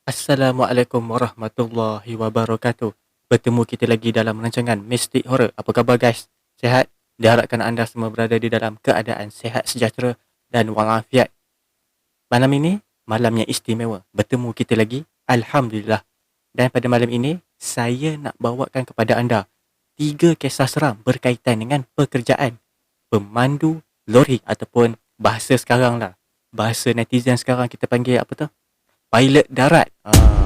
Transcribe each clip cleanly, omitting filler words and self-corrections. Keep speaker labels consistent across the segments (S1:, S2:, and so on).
S1: Assalamualaikum warahmatullahi wabarakatuh. Bertemu kita lagi dalam rancangan Mystic Horror. Apa khabar guys? Sihat? Diharapkan anda semua berada di dalam keadaan sihat sejahtera dan walafiat. Malam ini, malam yang istimewa. Bertemu kita lagi, Alhamdulillah. Dan pada malam ini, saya nak bawakan kepada anda 3 kisah seram berkaitan dengan pekerjaan pemandu lori ataupun bahasa sekarang lah. Bahasa netizen sekarang kita panggil apa tu? Pilot darat.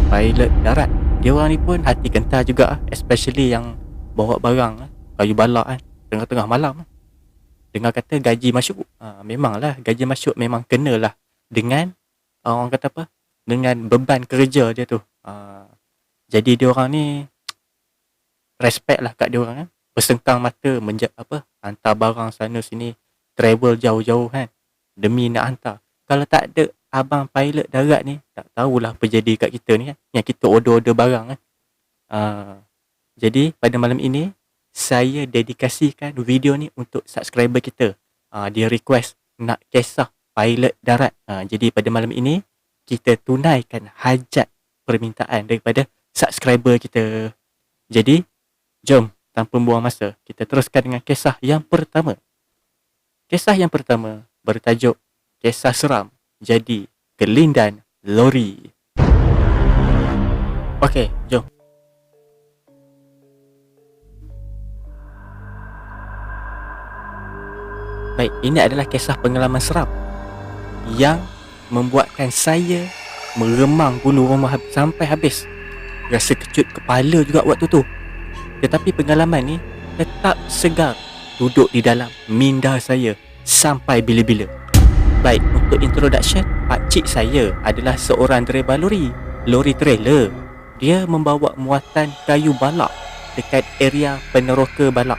S1: Pilot darat. Dia orang ni pun hati kental juga, especially yang bawa barang, kayu balak kan, tengah-tengah malam. Dengar kata gaji masuk. Memanglah gaji masuk memang kenalah dengan orang kata apa? Dengan beban kerja dia tu. Jadi dia orang ni respect lah kat dia orang kan. Bersengkang mata hantar barang sana sini, travel jauh-jauh kan, demi nak hantar. Kalau tak ada abang pilot darat ni, tak tahulah apa jadi kat kita ni kan, yang kita order-order barang kan. Jadi pada malam ini saya dedikasikan video ni untuk subscriber kita. Dia request nak kisah pilot darat. Jadi pada malam ini kita tunaikan hajat permintaan daripada subscriber kita. Jadi jom tanpa buang masa, kita teruskan dengan kisah yang pertama. Kisah yang pertama bertajuk Kisah Seram Jadi Kelindan Lori. Okey, jom. Baik, ini adalah kisah pengalaman seram yang membuatkan saya meremang bulu rumah sampai habis. Rasa kecut kepala juga waktu tu. Tetapi pengalaman ni tetap segar duduk di dalam minda saya sampai bila-bila. Baik, untuk introduction, pakcik saya adalah seorang driver lori trailer. Dia membawa muatan kayu balak dekat area peneroka balak.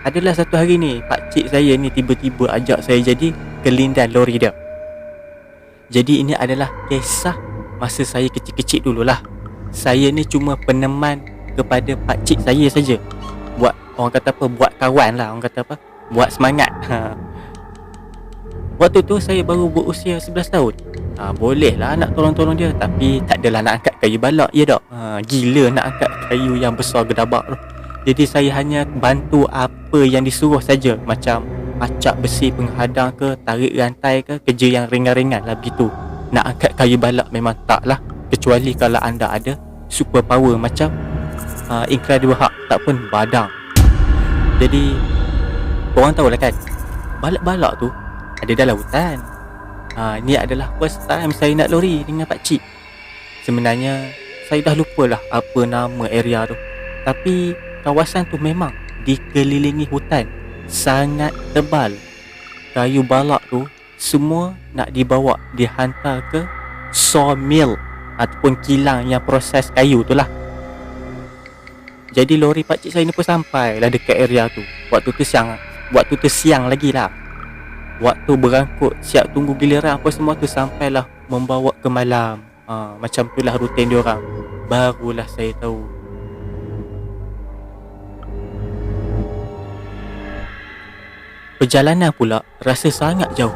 S1: Adalah satu hari ni, pakcik saya ni tiba-tiba ajak saya jadi kelindan lori dia. Jadi ini adalah kisah masa saya kecil-kecil dululah. Saya ni cuma peneman kepada pakcik saya saja. Buat orang kata apa, buat kawan lah, orang kata apa, buat semangat. Waktu tu saya baru berusia 11 tahun. Boleh lah nak tolong-tolong dia, tapi tak adalah nak angkat kayu balak, ya tak? Gila nak angkat kayu yang besar gedabak tu. Jadi saya hanya bantu apa yang disuruh saja, macam acak besi penghadang ke, tarik rantai ke, kerja yang ringan-ringan lah begitu. Nak angkat kayu balak memang tak lah, kecuali kalau anda ada super power macam Incredible Hulk, tak pun badang. Jadi korang tahu lah kan, balak-balak tu ada dalam hutan. Ni adalah first time saya nak lori dengan pakcik. Sebenarnya saya dah lupa lah apa nama area tu, tapi kawasan tu memang dikelilingi hutan sangat tebal. Kayu balak tu semua nak dibawa, dihantar ke sawmill ataupun kilang yang proses kayu tu lah. Jadi lori pakcik saya ni pun sampai lah dekat area tu. Waktu tu siang lagi lah. Waktu berangkut siap tunggu giliran apa semua tu, sampailah membawa ke malam. Macam tu lah rutin diorang. Barulah saya tahu. Perjalanan pula rasa sangat jauh.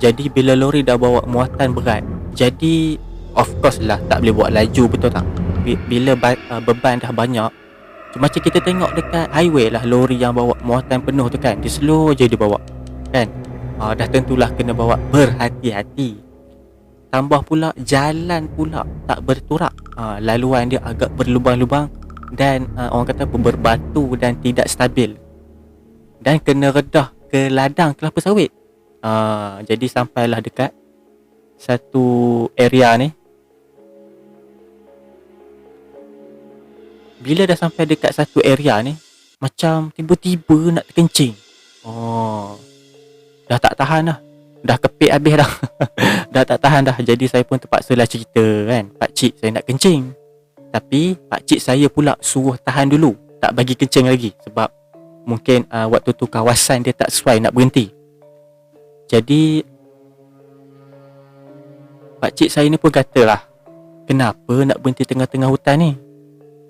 S1: Jadi bila lori dah bawa muatan berat, jadi of course lah tak boleh buat laju, betul tak? Bila beban dah banyak, macam kita tengok dekat highway lah, lori yang bawa muatan penuh tu kan, dia slow je dia bawa kan. Dah tentulah kena bawa berhati-hati. Tambah pula jalan pula tak berturak. Laluan dia agak berlubang-lubang dan orang kata apa, berbatu dan tidak stabil. Dan kena redah ke ladang kelapa sawit. Jadi sampailah dekat satu area ni. Bila dah sampai dekat satu area ni, macam tiba-tiba nak terkencing. Dah tak tahan dah. Dah kepit habis dah. Dah tak tahan dah. Jadi saya pun terpaksalah cerita kan, pakcik saya nak kencing. Tapi pakcik saya pula suruh tahan dulu, tak bagi kencing lagi. Sebab Mungkin waktu tu kawasan dia tak sesuai nak berhenti. Jadi pakcik saya ni pun katalah, kenapa nak berhenti tengah-tengah hutan ni?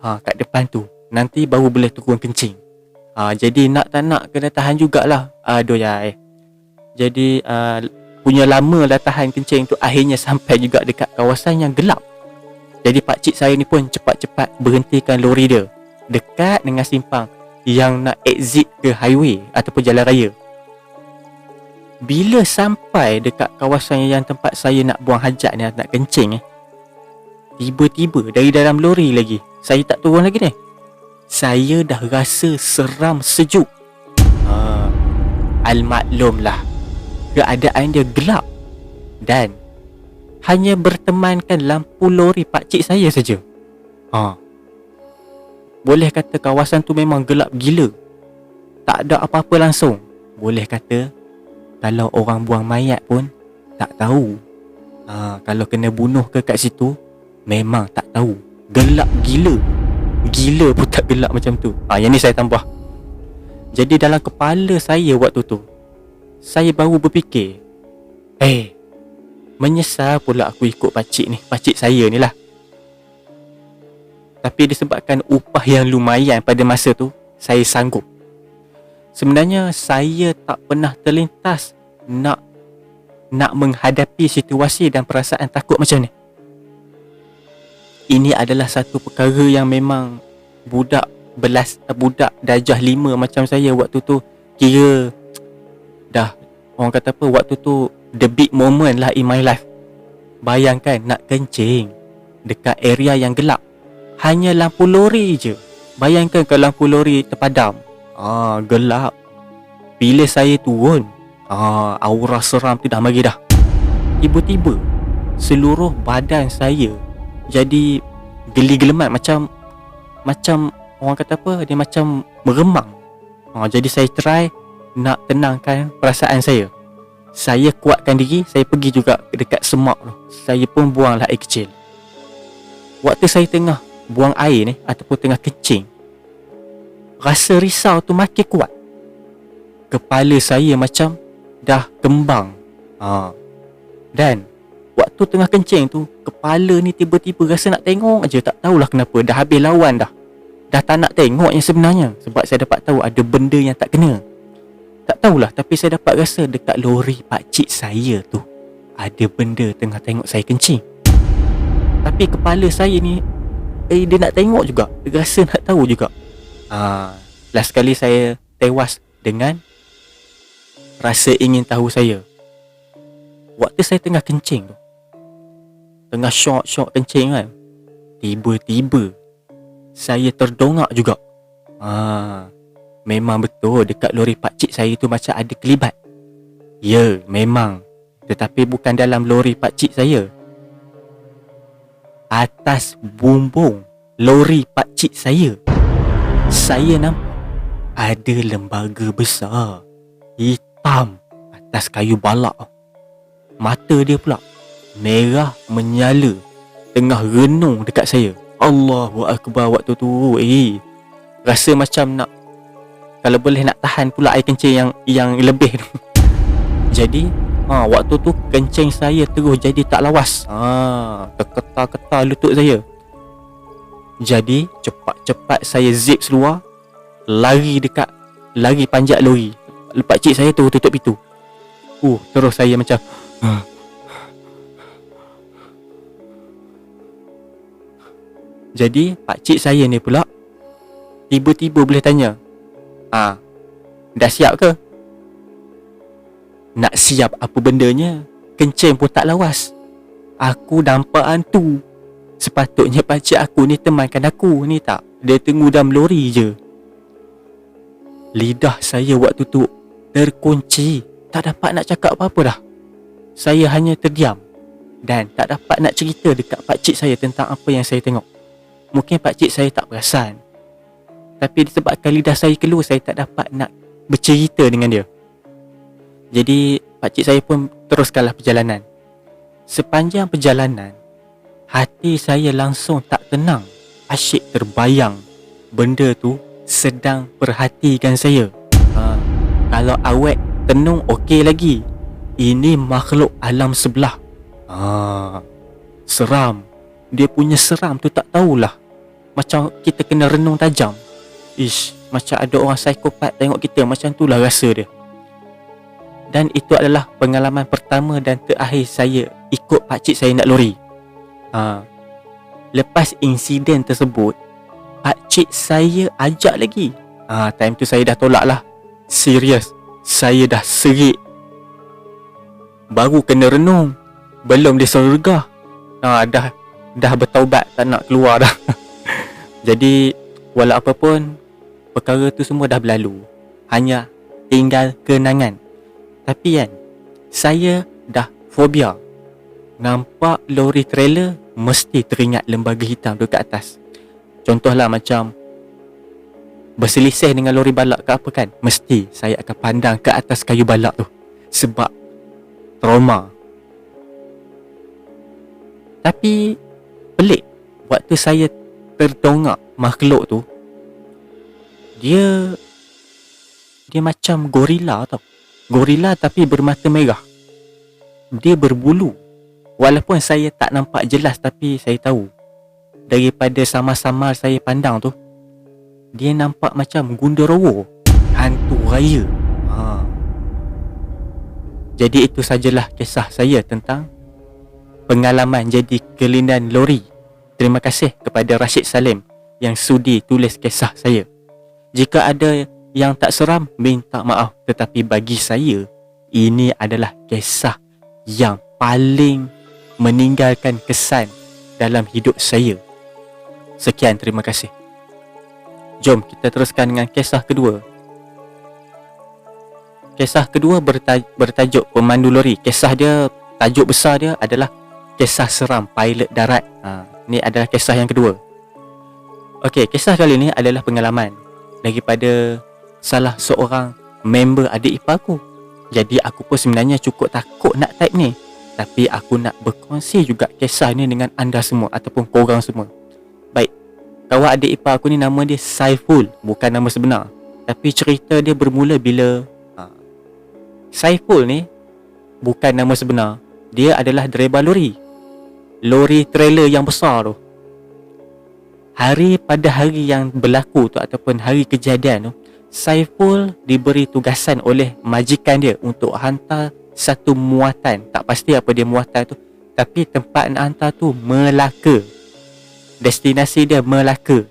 S1: Kat depan tu nanti baru boleh turun kencing. Jadi nak tak nak kena tahan jugalah. Aduh ya. Jadi punya lama dah tahan kencing tu, akhirnya sampai juga dekat kawasan yang gelap. Jadi pakcik saya ni pun cepat-cepat berhentikan lori dia dekat dengan simpang yang nak exit ke highway ataupun jalan raya. Bila sampai dekat kawasan yang tempat saya nak buang hajat ni, nak kencing, tiba-tiba dari dalam lori lagi, saya tak turun lagi ni, saya dah rasa seram sejuk. Al-maklumlah, keadaan dia gelap dan hanya bertemankan lampu lori pakcik saya saja. Boleh kata kawasan tu memang gelap gila. Tak ada apa-apa langsung. Boleh kata kalau orang buang mayat pun tak tahu. Kalau kena bunuh ke kat situ, memang tak tahu. Gelap gila. Gila pun tak gelap macam tu. Yang ni saya tambah. Jadi dalam kepala saya waktu tu, saya baru berfikir, menyesal pula aku ikut pakcik saya ni lah. Tapi disebabkan upah yang lumayan pada masa tu, saya sanggup. Sebenarnya saya tak pernah terlintas nak menghadapi situasi dan perasaan takut macam ni. Ini adalah satu perkara yang memang budak darjah 5 macam saya waktu tu, kira dah, orang kata apa, waktu tu the big moment lah in my life. Bayangkan nak kencing dekat area yang gelap, hanya lampu lori je. Bayangkan kalau lampu lori terpadam, gelap. Bila saya turun, aura seram tu dah mari dah. Tiba-tiba seluruh badan saya jadi geli-gelemat, macam orang kata apa, dia macam meremang. Jadi saya try nak tenangkan perasaan saya. Saya kuatkan diri, saya pergi juga dekat semak tu. Saya pun buanglah air kecil. Waktu saya tengah buang air ni ataupun tengah kencing, rasa risau tu makin kuat. Kepala saya macam dah kembang. Dan waktu tengah kencing tu, kepala ni tiba-tiba rasa nak tengok aje, tak tahulah kenapa. Dah habis lawan dah. Dah tak nak tengok yang sebenarnya, sebab saya dapat tahu ada benda yang tak kena. Tak tahulah, tapi saya dapat rasa dekat lori pakcik saya tu ada benda tengah tengok saya kencing. Tapi kepala saya ni dia nak tengok juga, dia rasa nak tahu juga. Last kali saya tewas dengan rasa ingin tahu saya. Waktu saya tengah kencing tu, tengah syok kencing kan, tiba-tiba saya terdongak juga. Memang betul dekat lori pakcik saya tu macam ada kelibat. Ya, memang. Tetapi bukan dalam lori pakcik saya. Atas bumbung lori pakcik saya nampak ada lembaga besar hitam atas kayu balak. Mata dia pula merah menyala, tengah renung dekat saya. Allahu Akbar waktu tu. Rasa macam nak, kalau boleh nak tahan pula air kencing yang lebih tu. Jadi waktu tu kencing saya terus jadi tak lawas. Terketar-ketar lutut saya. Jadi cepat-cepat saya zip seluar, lari panjat lori. Pakcik saya tu tutup pintu. Terus saya macam Jadi pakcik saya ni pula tiba-tiba boleh tanya, dah siap ke? Nak siap apa bendanya? Kencing pun tak lawas. Aku nampak hantu. Sepatutnya pakcik aku ni temankan aku ni, tak? Dia tunggu dalam lori je. Lidah saya waktu tu terkunci, tak dapat nak cakap apa-apa dah. Saya hanya terdiam dan tak dapat nak cerita dekat pakcik saya tentang apa yang saya tengok. Mungkin pakcik saya tak perasan, tapi disebabkan lidah saya keluar, saya tak dapat nak bercerita dengan dia. Jadi pakcik saya pun teruskanlah perjalanan. Sepanjang perjalanan, hati saya langsung tak tenang. Asyik terbayang benda tu sedang perhatikan saya. Kalau awet tenung okey lagi. Ini makhluk alam sebelah. Seram. Dia punya seram tu tak tahulah. Macam kita kena renung tajam. Macam ada orang psikopat tengok kita. Macam tu lah rasa dia. Dan itu adalah pengalaman pertama dan terakhir saya ikut pakcik saya nak lori. Lepas insiden tersebut, pakcik saya ajak lagi. Time tu saya dah tolak lah. Serius, saya dah serik. Baru kena renung, belum dia sergah. Dah bertaubat, tak nak keluar dah. Jadi walau apa pun, perkara tu semua dah berlalu. Hanya tinggal kenangan. Tapi kan, saya dah fobia. Nampak lori trailer, mesti teringat lembaga hitam tu kat atas. Contohlah macam berselisih dengan lori balak ke apa kan, mesti saya akan pandang ke atas kayu balak tu. Sebab trauma. Tapi pelik, waktu saya terdongak makhluk tu, Dia macam gorila tau. Gorila tapi bermata merah. Dia berbulu. Walaupun saya tak nampak jelas, tapi saya tahu daripada samar-samar saya pandang tu, dia nampak macam Gundurwo, hantu raya. Jadi itu sajalah kisah saya tentang pengalaman jadi kelindan lori. Terima kasih kepada Rashid Salim yang sudi tulis kisah saya. Jika ada yang tak seram, minta maaf. Tetapi bagi saya, ini adalah kisah yang paling meninggalkan kesan dalam hidup saya. Sekian, terima kasih. Jom kita teruskan dengan kisah kedua. Kisah kedua bertajuk Pemandu Lori. Kisah dia, tajuk besar dia adalah Kisah Seram Pilot Darat. Ini adalah kisah yang kedua. Okey, kisah kali ini adalah pengalaman daripada salah seorang member adik ipar aku. Jadi aku pun sebenarnya cukup takut nak type ni, tapi aku nak berkongsi juga kisah ni dengan anda semua ataupun korang semua. Baik, kawan adik ipar aku ni nama dia Saiful, bukan nama sebenar. Tapi cerita dia bermula bila Saiful ni bukan nama sebenar. Dia adalah driver lori. Lori trailer yang besar tu. Pada hari yang berlaku tu ataupun hari kejadian tu, Saiful diberi tugasan oleh majikan dia untuk hantar satu muatan. Tak pasti apa dia muatan tu, tapi tempat nak hantar tu Melaka. Destinasi dia Melaka.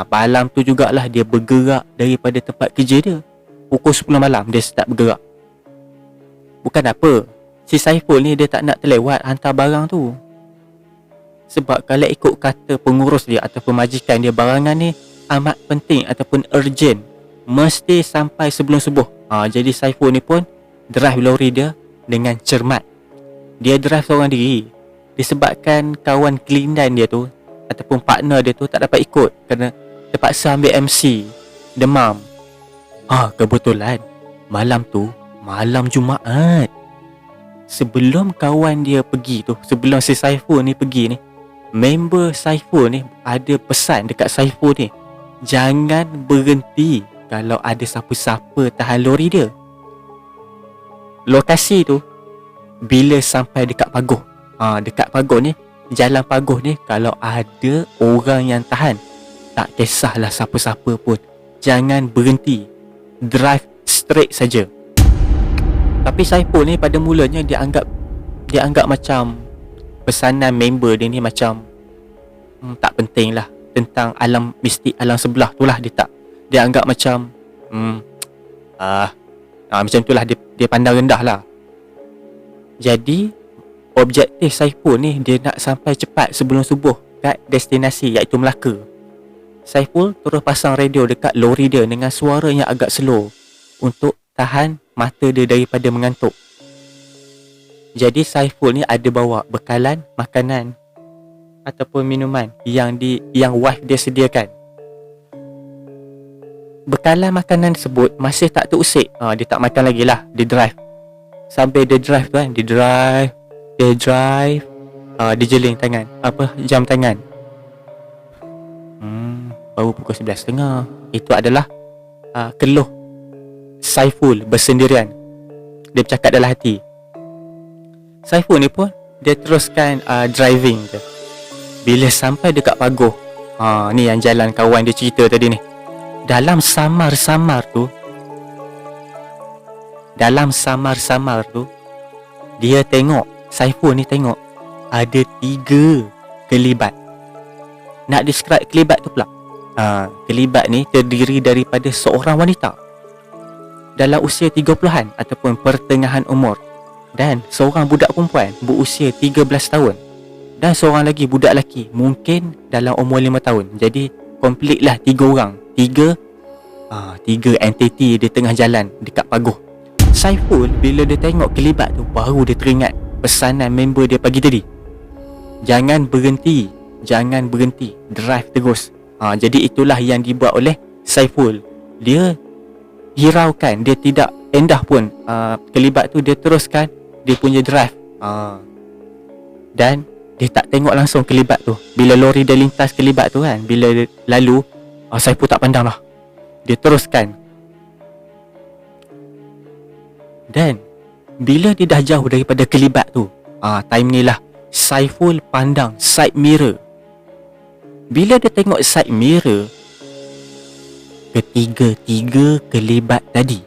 S1: Malam tu jugalah dia bergerak daripada tempat kerja dia. Pukul 10 malam dia start bergerak. Bukan apa, si Saiful ni dia tak nak terlewat hantar barang tu. Sebab kalau ikut kata pengurus dia ataupun majikan dia, barangan ni amat penting ataupun urgent, mesti sampai sebelum subuh. Jadi Saiful ni pun drive lori dia dengan cermat. Dia drive seorang diri. Disebabkan kawan kelindan dia tu ataupun partner dia tu tak dapat ikut kerana terpaksa ambil MC, demam. Kebetulan malam tu malam Jumaat. Sebelum kawan dia pergi tu, sebelum si Saiful ni pergi ni, member Saiful ni ada pesan dekat Saiful ni, jangan berhenti kalau ada siapa-siapa tahan lori dia. Lokasi tu bila sampai dekat paguh, dekat paguh ni, jalan paguh ni, kalau ada orang yang tahan, tak kisahlah siapa-siapa pun, jangan berhenti, drive straight saja. Tapi Saiful ni pada mulanya dia anggap macam pesanan member dia ni macam tak penting lah, tentang alam mistik alam sebelah tu lah. Dia anggap macam macam tu lah, dia pandang rendah lah. Jadi objektif Saiful ni, dia nak sampai cepat sebelum subuh kat destinasi iaitu Melaka. Saiful terus pasang radio dekat lori dia dengan suara yang agak slow untuk tahan mata dia daripada mengantuk. Jadi Saiful ni ada bawa bekalan makanan ataupun minuman yang wife dia sediakan. Bekalan makanan tersebut masih tak terusik. Dia tak makan lagi lah. Dia drive. Sambil dia drive tu kan, dia drive, dia jeling tangan, jam tangan. Baru pukul 11.30. Itu adalah keluh Saiful bersendirian. Dia bercakap dalam hati. Saiful ni pun dia teruskan driving je. Bila sampai dekat paguh, ni yang jalan kawan dia cerita tadi ni. Dalam samar-samar tu dia tengok, Saiful ni tengok ada 3 kelibat. Nak describe kelibat tu pula, kelibat ni terdiri daripada seorang wanita dalam usia 30-an ataupun pertengahan umur, dan seorang budak perempuan berusia 13 tahun, dan seorang lagi budak lelaki mungkin dalam umur 5 tahun. Jadi complete lah 3 orang, 3 entiti di tengah jalan dekat paguh. Saiful bila dia tengok kelibat tu, baru dia teringat pesanan member dia pagi tadi. Jangan berhenti, drive terus. Jadi itulah yang dibuat oleh Saiful. Dia hiraukan, dia tidak endah pun kelibat tu, dia teruskan dia punya drive. Dan dia tak tengok langsung kelibat tu. Bila lori dia lintas kelibat tu kan, bila dia lalu, Saiful tak pandang lah, dia teruskan. Dan bila dia dah jauh daripada kelibat tu, time ni lah Saiful pandang side mirror. Bila dia tengok side mirror, ketiga-tiga kelibat tadi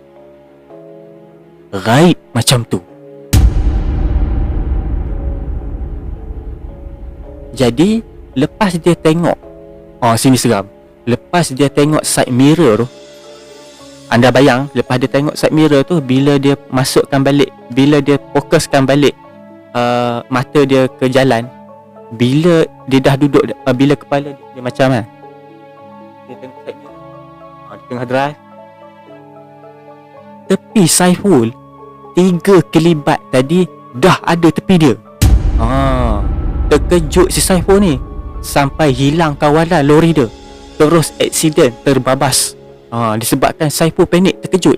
S1: gaib macam tu. Jadi lepas dia tengok, sini seram. Lepas dia tengok side mirror tu, anda bayang lepas dia tengok side mirror tu, bila dia masukkan balik, bila dia fokuskan balik mata dia ke jalan, bila dia dah duduk, bila kepala dia macam dia tengok side mirror, dia tengah drive, tepi Saiful, 3 kelibat tadi dah ada tepi dia. Terkejut si Saiful ni sampai hilang kawalan lori dia, terus aksiden terbabas. Disebabkan Saiful panik, terkejut.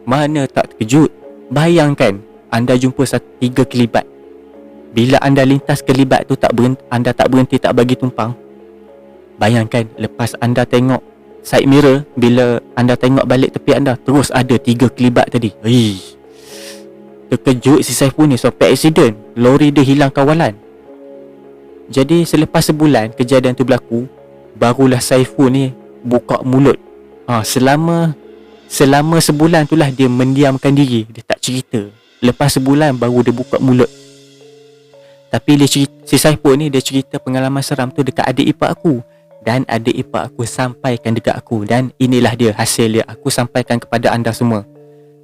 S1: Mana tak terkejut, bayangkan anda jumpa 3 kelibat. Bila anda lintas kelibat tu, anda tak berhenti, tak bagi tumpang. Bayangkan lepas anda tengok side mirror, bila anda tengok balik tepi anda, terus ada 3 kelibat tadi. Terkejut si Saiful ni sampai aksiden, lori dia hilang kawalan. Jadi selepas sebulan kejadian tu berlaku, barulah Saiful ni buka mulut. Selama sebulan tu lah dia mendiamkan diri, dia tak cerita. Lepas sebulan baru dia buka mulut. Tapi si Saiful ni dia cerita pengalaman seram tu dekat adik ipar aku, dan adik ipar aku sampaikan dekat aku, dan inilah dia hasil dia, aku sampaikan kepada anda semua.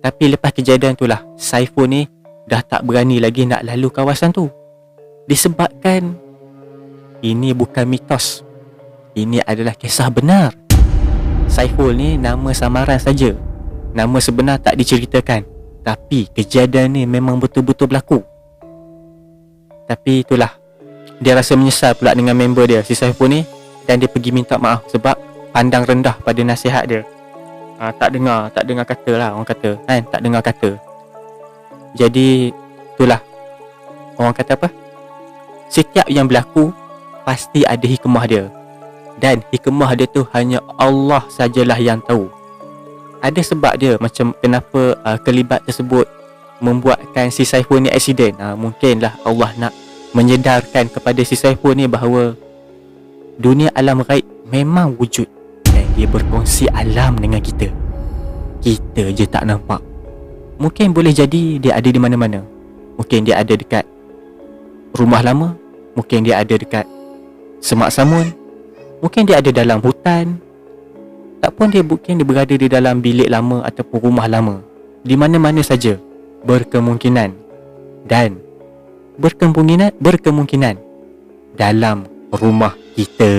S1: Tapi lepas kejadian tu lah Saiful ni dah tak berani lagi nak lalu kawasan tu, disebabkan ini bukan mitos, ini adalah kisah benar. Saiful ni nama samaran saja, nama sebenar tak diceritakan. Tapi kejadian ni memang betul-betul berlaku. Tapi itulah, dia rasa menyesal pula dengan member dia, si Saiful ni, dan dia pergi minta maaf sebab pandang rendah pada nasihat dia. Tak dengar kata lah, orang kata kan, tak dengar kata. Jadi itulah, orang kata apa, setiap yang berlaku pasti ada hikmah dia, dan hikmah dia tu hanya Allah sajalah yang tahu. Ada sebab dia, macam kenapa kelibat tersebut membuatkan si Saiful ni aksiden. Mungkinlah Allah nak menyedarkan kepada si Saiful ni bahawa dunia alam gaib memang wujud, dan dia berkongsi alam dengan kita. Kita je tak nampak. Mungkin boleh jadi dia ada di mana-mana. Mungkin dia ada dekat rumah lama, mungkin dia ada dekat semak samun, mungkin dia ada dalam hutan, tak pun dia mungkin dia berada di dalam bilik lama ataupun rumah lama. Di mana-mana saja berkemungkinan, dan berkemungkinan dalam rumah kita.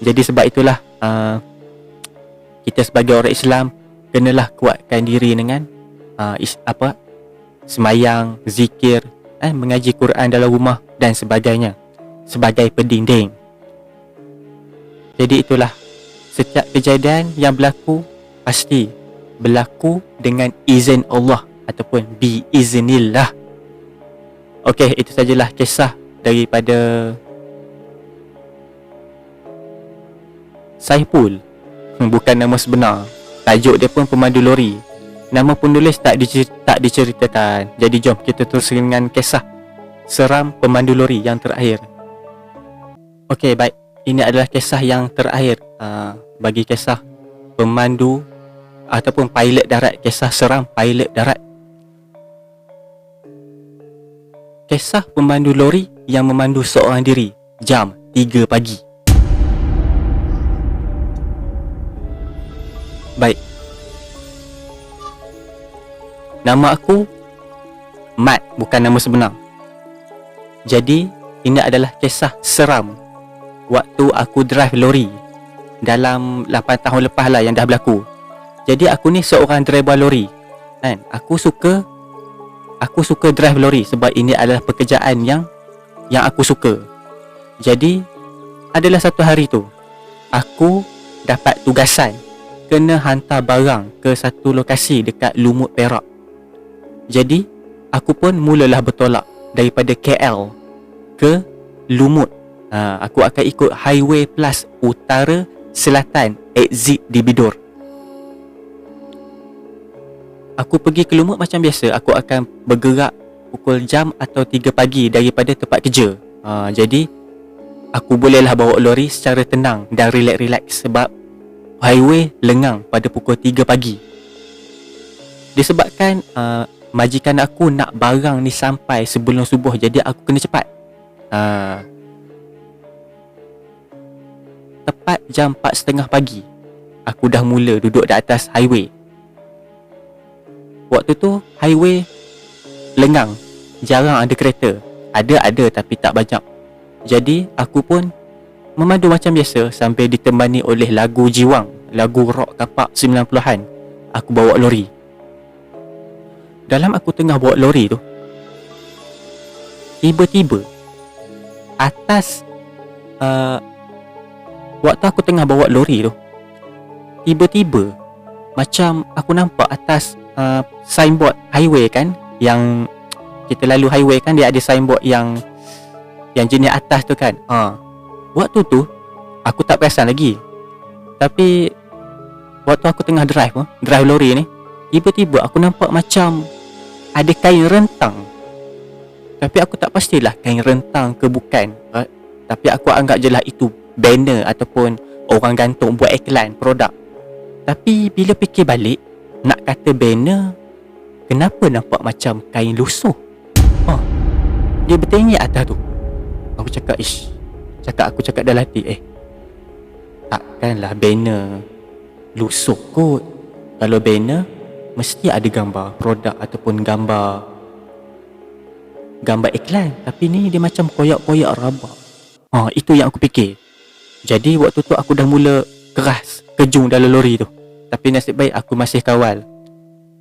S1: Jadi sebab itulah kita sebagai orang Islam kenalah kuatkan diri dengan semayang, zikir, mengaji Quran dalam rumah dan sebagainya, sebagai pendinding. Jadi itulah, setiap kejadian yang berlaku pasti berlaku dengan izin Allah ataupun biiznillah. Okey, itu sajalah kisah daripada Saiful Bukan nama sebenar. Tajuk dia pun pemandu lori. Nama penulis tak diceritakan. Jadi jom kita terus dengan kisah seram pemandu lori yang terakhir. Okey, baik. Ini adalah kisah yang terakhir bagi kisah pemandu ataupun pilot darat. Kisah seram pilot darat. Kisah pemandu lori yang memandu seorang diri jam 3 pagi. Baik. Nama aku Mat, bukan nama sebenar. Jadi ini adalah kisah seram waktu aku drive lori dalam 8 tahun lepas lah yang dah berlaku. Jadi aku ni seorang driver lori kan. Aku suka drive lori sebab ini adalah pekerjaan yang aku suka. Jadi adalah satu hari tu aku dapat tugasan kena hantar barang ke satu lokasi dekat Lumut, Perak. Jadi aku pun mulalah bertolak daripada KL ke Lumut. Aku akan ikut Highway Plus Utara Selatan exit di Bidur. Aku pergi ke Lumut macam biasa. Aku akan bergerak pukul jam atau 3 pagi daripada tempat kerja. Jadi aku bolehlah bawa lori secara tenang dan relax sebab highway lengang pada pukul 3 pagi. Disebabkan majikan aku nak barang ni sampai sebelum subuh, jadi aku kena cepat. Tepat jam 4.30 pagi aku dah mula duduk di atas highway. Waktu tu highway lengang, jarang ada kereta. Ada tapi tak banyak. Jadi aku pun memandu macam biasa sambil ditemani oleh lagu jiwang, lagu rock kapak 90-an. Aku bawa lori. Dalam aku tengah bawa lori tu, tiba-tiba atas waktu aku tengah bawa lori tu, tiba-tiba macam aku nampak atas signboard highway kan, yang kita lalu highway kan, dia ada signboard yang jenis atas tu kan. Waktu tu aku tak perasan lagi. Tapi waktu aku tengah drive lori ni, tiba-tiba aku nampak macam ada kain rentang. Tapi aku tak pastilah kain rentang ke bukan. Tapi aku anggap je lah itu banner ataupun orang gantung buat iklan produk. Tapi bila fikir balik, nak kata banner, kenapa nampak macam kain lusuh? Dia bertinggi atas tu. Aku cakap dalam hati, takkanlah banner lusuh kot. Kalau banner mesti ada gambar produk ataupun gambar iklan. Tapi ni dia macam koyak-koyak rabak. Itu yang aku fikir. Jadi waktu tu aku dah mula keras kejung dalam lori tu. Tapi nasib baik aku masih kawal.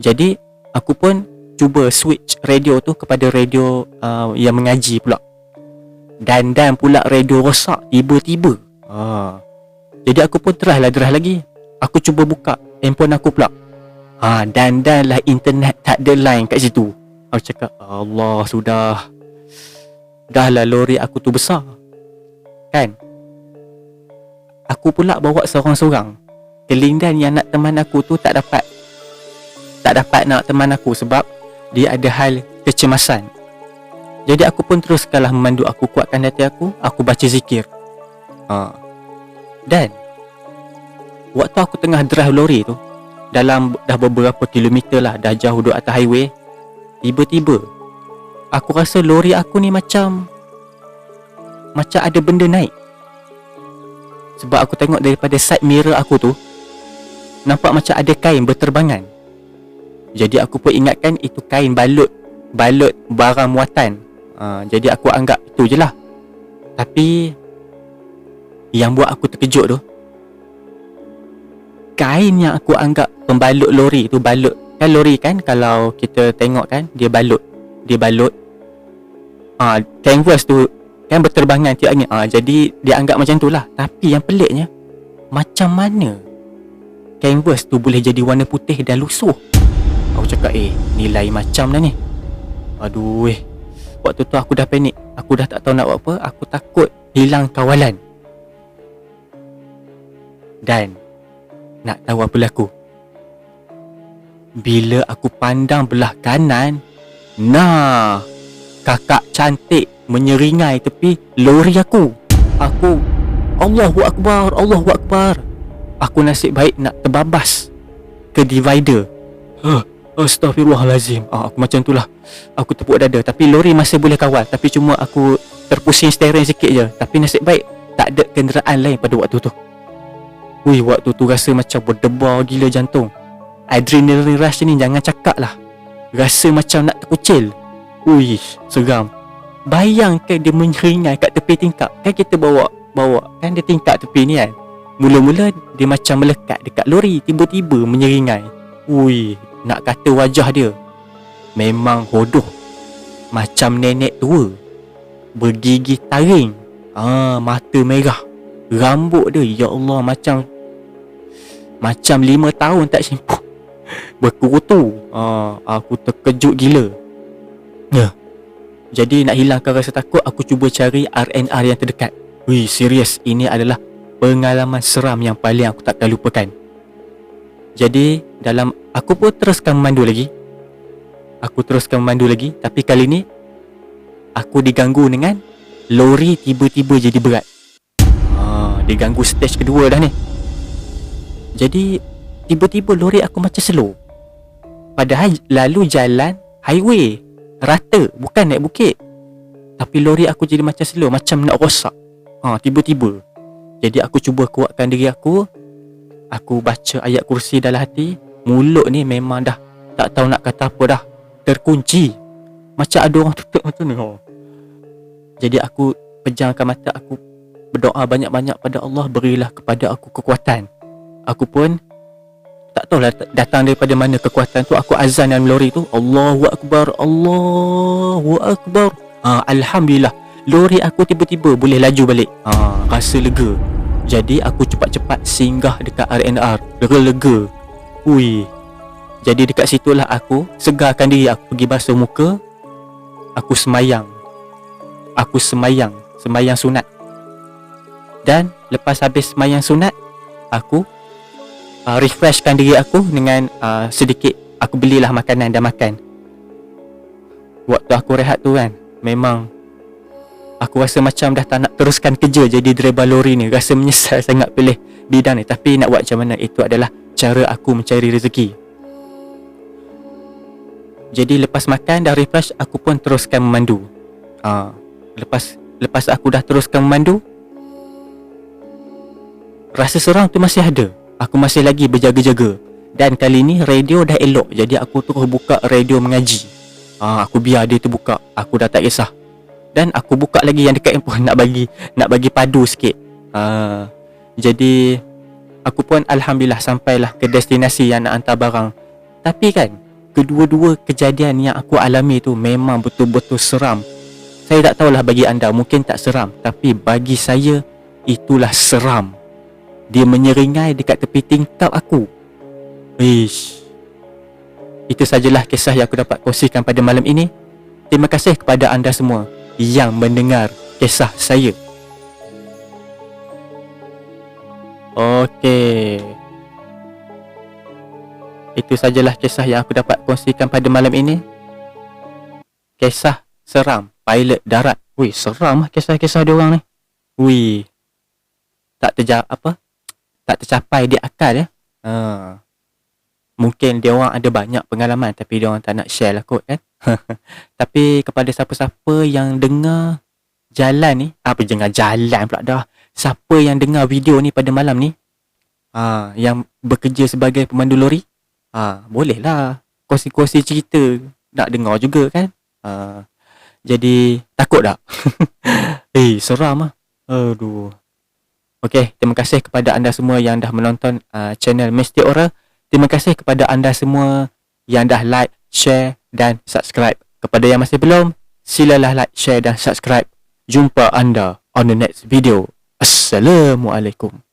S1: Jadi aku pun cuba switch radio tu kepada radio yang mengaji pula. Dan pula radio rosak tiba-tiba. Jadi aku pun drive lagi. Aku cuba buka handphone aku pula. Dan lah internet tak ada line kat situ. Aku cakap, Allah, sudah. Dah lah lori aku tu besar kan. Aku pula bawa seorang-seorang. Kelindan yang nak teman aku tu tak dapat nak teman aku sebab dia ada hal kecemasan. Jadi aku pun teruskanlah memandu. Aku kuatkan hati aku baca zikir. Dan waktu aku tengah drive lori tu, dalam dah beberapa kilometer lah, dah jauh duduk atas highway, tiba-tiba aku rasa lori aku ni macam ada benda naik. Sebab aku tengok daripada side mirror aku tu, nampak macam ada kain berterbangan. Jadi aku pun ingatkan itu kain balut barang muatan. Jadi aku anggap itu je lah. Tapi yang buat aku terkejut tu, kain yang aku anggap pembalut lori tu, balut kan lori kan, kalau kita tengok kan dia balut canvas tu kan berterbangan tiap angin. Jadi dia anggap macam tu lah. Tapi yang peliknya, macam mana canvas tu boleh jadi warna putih dan lusuh? Aku cakap nilai macam dah ni. Aduh waktu tu aku dah panik. Aku dah tak tahu nak buat apa. Aku takut hilang kawalan. Dan Nak tahu apa berlaku? Bila aku pandang belah kanan, nah, kakak cantik menyeringai tepi lori aku. Allahu Akbar, Allahu Akbar. Aku nasib baik nak terbabas ke divider. Astaghfirullahalazim. Aku macam tu lah. Aku tepuk dada. Tapi lori masih boleh kawal. Tapi cuma aku terpusing steering sikit je. Tapi nasib baik tak ada kenderaan lain pada waktu tu. Waktu tu rasa macam berdebar gila jantung. Adrenaline rush ni jangan cakap lah. Rasa macam nak terkucil. Seram. Bayangkan dia menyeringai kat tepi tingkap. Kan kita bawa kan dia tingkap tepi ni kan. Mula-mula dia macam melekat dekat lori. Tiba-tiba menyeringai. Nak kata wajah dia memang hodoh. Macam nenek tua. Bergigi taring. Mata merah. Rambut dia, ya Allah, macam 5 tahun tak shampoo. Berkutu. Aku terkejut gila. Jadi nak hilangkan rasa takut, aku cuba cari RNR yang terdekat. Serius, ini adalah pengalaman seram yang paling aku takkan lupakan. Jadi aku pun teruskan memandu lagi. Tapi kali ni aku diganggu dengan lori tiba-tiba jadi berat. Diganggu stage kedua dah ni. Jadi tiba-tiba lori aku macam slow. Padahal lalu jalan highway rata, bukan naik bukit. Tapi lori aku jadi macam slow, macam nak rosak. Tiba-tiba. Jadi aku cuba kuatkan diri aku. Aku baca ayat kursi dalam hati. Mulut ni memang dah tak tahu nak kata apa dah. Terkunci. Macam ada orang tutup macam ni. Jadi aku pejamkan mata. Aku berdoa banyak-banyak pada Allah. Berilah kepada aku kekuatan. Aku pun tak tahulah datang daripada mana kekuatan tu. Aku azan dalam lori tu, Allahu Akbar, Allahu Akbar. Alhamdulillah, lori aku tiba-tiba boleh laju balik. Rasa lega. Jadi aku cepat-cepat singgah dekat RNR. Lega-lega. Jadi dekat situlah aku segarkan diri. Aku pergi basuh muka. Aku semayang sunat. Dan lepas habis semayang sunat, aku refreshkan diri aku dengan sedikit. Aku belilah makanan dan makan. Waktu aku rehat tu kan, memang aku rasa macam dah tak nak teruskan kerja jadi driver lori ni. Rasa menyesal sangat pilih bidang ni. Tapi nak buat macam mana, itu adalah cara aku mencari rezeki. Jadi lepas makan dah refresh, aku pun teruskan memandu. Lepas aku dah teruskan memandu, rasa seram tu masih ada. Aku masih lagi berjaga-jaga. Dan kali ni radio dah elok. Jadi aku terus buka radio mengaji. Aku biar dia terbuka. Aku dah tak kisah. Dan aku buka lagi yang dekat handphone nak bagi padu sikit. Jadi aku pun alhamdulillah sampailah ke destinasi yang nak hantar barang. Tapi kan, kedua-dua kejadian yang aku alami tu memang betul-betul seram. Saya tak tahulah bagi anda mungkin tak seram, tapi bagi saya itulah seram. Dia menyeringai dekat tepi tingkap aku. Itu sajalah kisah yang aku dapat kongsikan pada malam ini. Terima kasih kepada anda semua yang mendengar kisah saya. Okey, itu sajalah kisah yang aku dapat kongsikan pada malam ini. Kisah seram pilot darat. Seram lah kisah-kisah dia orang ni. Tak tercapai di akal ya. Mungkin dia orang ada banyak pengalaman tapi dia orang tak nak share lah kot kan. Tapi kepada siapa-siapa yang dengar jalan ni, jalan pula dah. Siapa yang dengar video ni pada malam ni, yang bekerja sebagai pemandu lori, bolehlah kongsi-kongsi cerita. Nak dengar juga kan. Jadi takut tak? Seram lah. Aduh. Okey, terima kasih kepada anda semua yang dah menonton channel Mistik Horror. Terima kasih kepada anda semua yang dah like, share dan subscribe. Kepada yang masih belum, silalah like, share dan subscribe. Jumpa anda on the next video. Assalamualaikum.